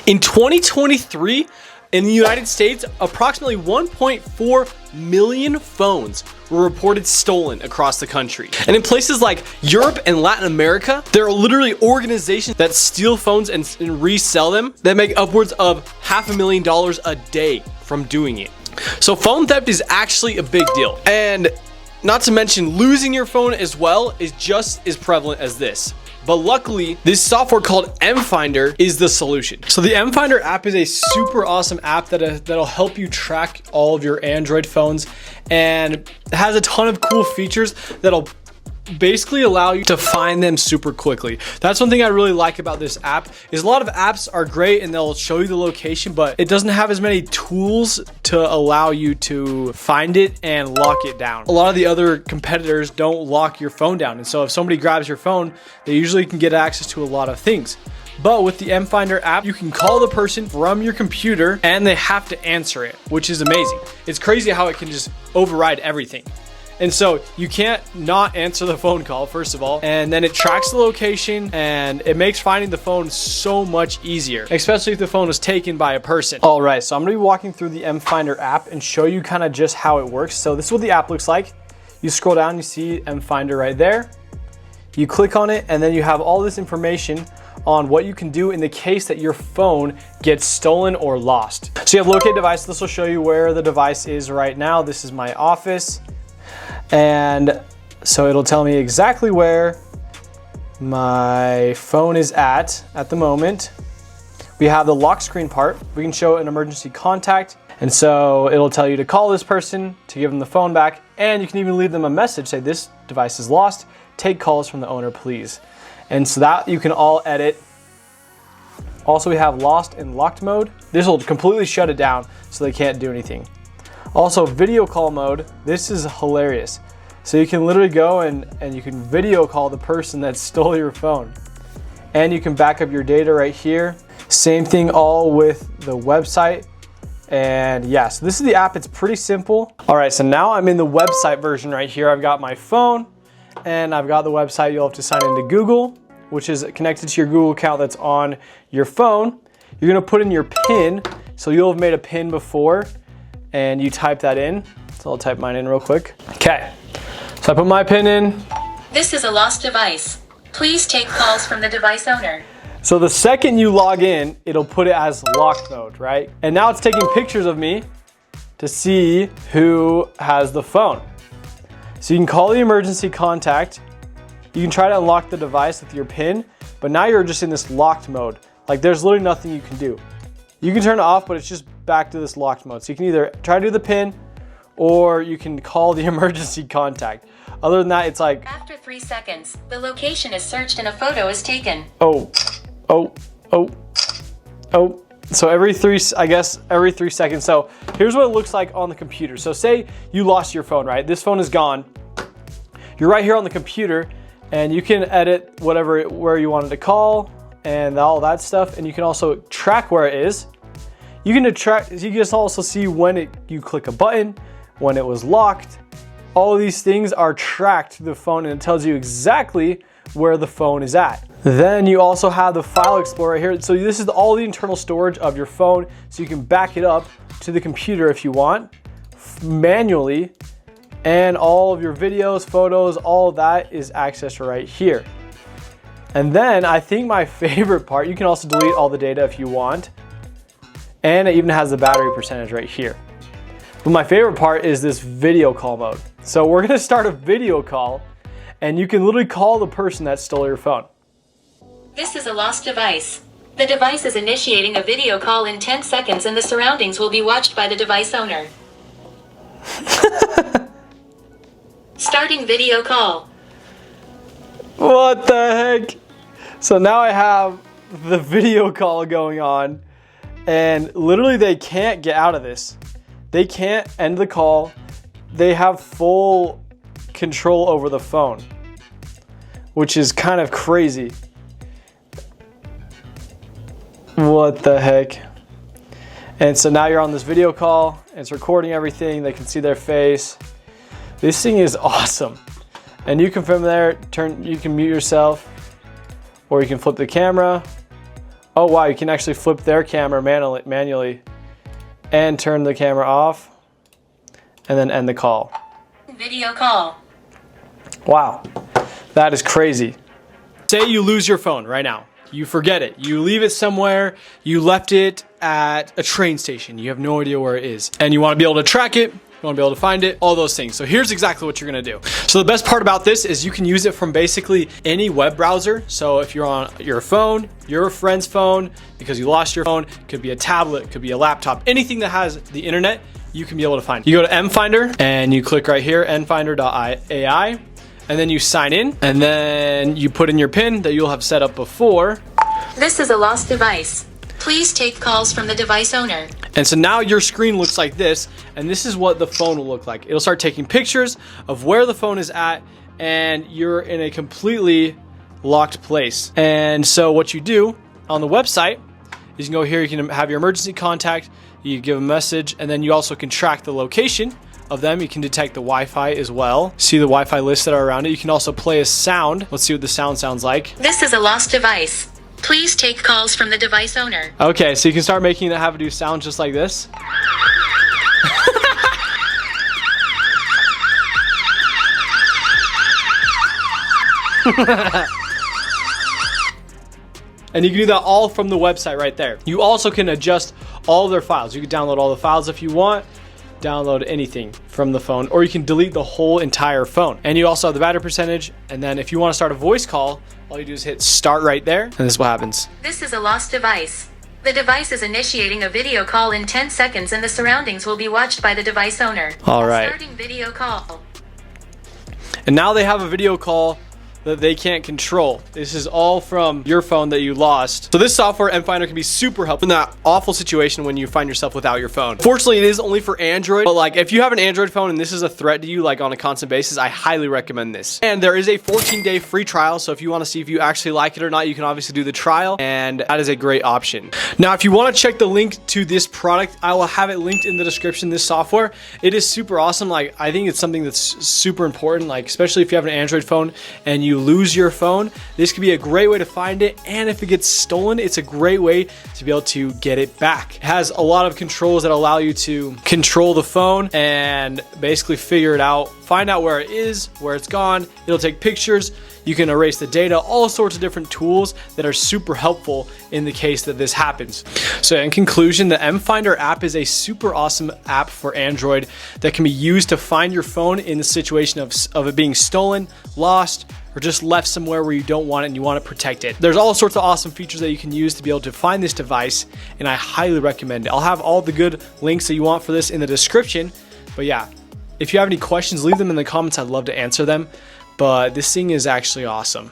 In 2023, in the United States, approximately 1.4 million phones were reported stolen across the country. And in places like Europe and Latin America, there are literally organizations that steal phones and resell them that make upwards of $500,000 a day from doing it. So phone theft is actually a big deal. And not to mention losing your phone as well is just as prevalent as this. But luckily, this software called MFinder is the solution. So the MFinder app is a super awesome app that'll help you track all of your Android phones, and it has a ton of cool features that'll basically allow you to find them super quickly. That's one thing I really like about this app, is a lot of apps are great and they'll show you the location, but it doesn't have as many tools to allow you to find it and lock it down. A lot of the other competitors don't lock your phone down, and so if somebody grabs your phone, they usually can get access to a lot of things. But with the MFinder app, you can call the person from your computer and they have to answer it, which is amazing. It's crazy how it can just override everything. And so you can't not answer the phone call, first of all, and then it tracks the location and it makes finding the phone so much easier, especially if the phone was taken by a person. All right, so I'm gonna be walking through the MFinder app and show you kind of just how it works. So this is what the app looks like. You scroll down, you see MFinder right there. You click on it and then you have all this information on what you can do in the case that your phone gets stolen or lost. So you have locate device. This will show you where the device is right now. This is my office. And so it'll tell me exactly where my phone is at the moment. We have the lock screen part. We can show an emergency contact. And so it'll tell you to call this person to give them the phone back. And you can even leave them a message, say this device is lost. Take calls from the owner, please. And so that you can all edit. Also, we have lost and locked mode. This will completely shut it down so they can't do anything. Also, video call mode, this is hilarious. So you can literally go and you can video call the person that stole your phone. And you can back up your data right here. Same thing all with the website. And yeah, so this is the app, it's pretty simple. All right, so now I'm in the website version right here. I've got my phone and I've got the website. You'll have to sign into Google, which is connected to your Google account that's on your phone. You're gonna put in your PIN. So you'll have made a PIN before, and you type that in. So I'll type mine in real quick. Okay, so I put my PIN in. This is a lost device. Please take calls from the device owner. So the second you log in, it'll put it as locked mode, right? And now it's taking pictures of me to see who has the phone. So you can call the emergency contact. You can try to unlock the device with your PIN, but now you're just in this locked mode. Like there's literally nothing you can do. You can turn it off, but it's just back to this locked mode. So you can either try to do the PIN or you can call the emergency contact. Other than that, it's like, after 3 seconds, the location is searched and a photo is taken. Oh. So every 3 seconds. So here's what it looks like on the computer. So say you lost your phone, right? This phone is gone. You're right here on the computer and you can edit where you wanted to call and all that stuff. And you can also track where it is. You can just also see when you click a button, when it was locked. All of these things are tracked to the phone and it tells you exactly where the phone is at. Then you also have the file explorer right here. So this is all the internal storage of your phone. So you can back it up to the computer if you want, manually. And all of your videos, photos, all of that is accessed right here. And then I think my favorite part, you can also delete all the data if you want. And it even has the battery percentage right here. But my favorite part is this video call mode. So we're gonna start a video call and you can literally call the person that stole your phone. This is a lost device. The device is initiating a video call in 10 seconds and the surroundings will be watched by the device owner. Starting video call. What the heck? So now I have the video call going on and literally they can't get out of this. They can't end the call. They have full control over the phone, which is kind of crazy. What the heck? And so now you're on this video call, it's recording everything, they can see their face. This thing is awesome. And you can from there, you can mute yourself, or you can flip the camera, Oh wow, you can actually flip their camera manually and turn the camera off and then end the call. Video call. Wow, that is crazy. Say you lose your phone right now. You forget it. You leave it somewhere. You left it at a train station. You have no idea where it is. And you want to be able to track it. You want to be able to find it, all those things. So here's exactly what you're going to do. So the best part about this is you can use it from basically any web browser. So if you're on your phone, your friend's phone, because you lost your phone, it could be a tablet, it could be a laptop, anything that has the internet, you can be able to find it. You go to MFinder and you click right here, mfinder.ai, and then you sign in, and then you put in your PIN that you'll have set up before. This is a lost device. Please take calls from the device owner. And so now your screen looks like this, and this is what the phone will look like. It'll start taking pictures of where the phone is at, and you're in a completely locked place. And so what you do on the website is you can go here, you can have your emergency contact, you give a message, and then you also can track the location of them. You can detect the Wi-Fi as well. See the Wi-Fi lists that are around it. You can also play a sound. Let's see what the sound sounds like. This is a lost device. Please take calls from the device owner. Okay, so you can start making it have to do sounds just like this. And you can do that all from the website right there. You also can adjust all their files. You can download all the files if you want, download anything from the phone, or you can delete the whole entire phone. And you also have the battery percentage. And then if you want to start a voice call, all you do is hit start right there, and this is what happens. This is a lost device. The device is initiating a video call in 10 seconds and the surroundings will be watched by the device owner. All right. Starting video call. And now they have a video call that they can't control. This is all from your phone that you lost. So this software, MFinder, can be super helpful in that awful situation when you find yourself without your phone. Fortunately, it is only for Android, but like if you have an Android phone and this is a threat to you like on a constant basis, I highly recommend this. And there is a 14-day free trial, so if you want to see if you actually like it or not, you can obviously do the trial, and that is a great option. Now, if you want to check the link to this product, I will have it linked in the description, this software. It is super awesome. Like, I think it's something that's super important, like especially if you have an Android phone and you lose your phone, this could be a great way to find it. And if it gets stolen, it's a great way to be able to get it back. It has a lot of controls that allow you to control the phone and basically figure it out, find out where it is, where it's gone. It'll take pictures. You can erase the data, all sorts of different tools that are super helpful in the case that this happens. So in conclusion, the MFinder app is a super awesome app for Android that can be used to find your phone in the situation of it being stolen, lost, or just left somewhere where you don't want it and you want to protect it. There's all sorts of awesome features that you can use to be able to find this device, and I highly recommend it. I'll have all the good links that you want for this in the description. But yeah, if you have any questions, leave them in the comments. I'd love to answer them. But this thing is actually awesome.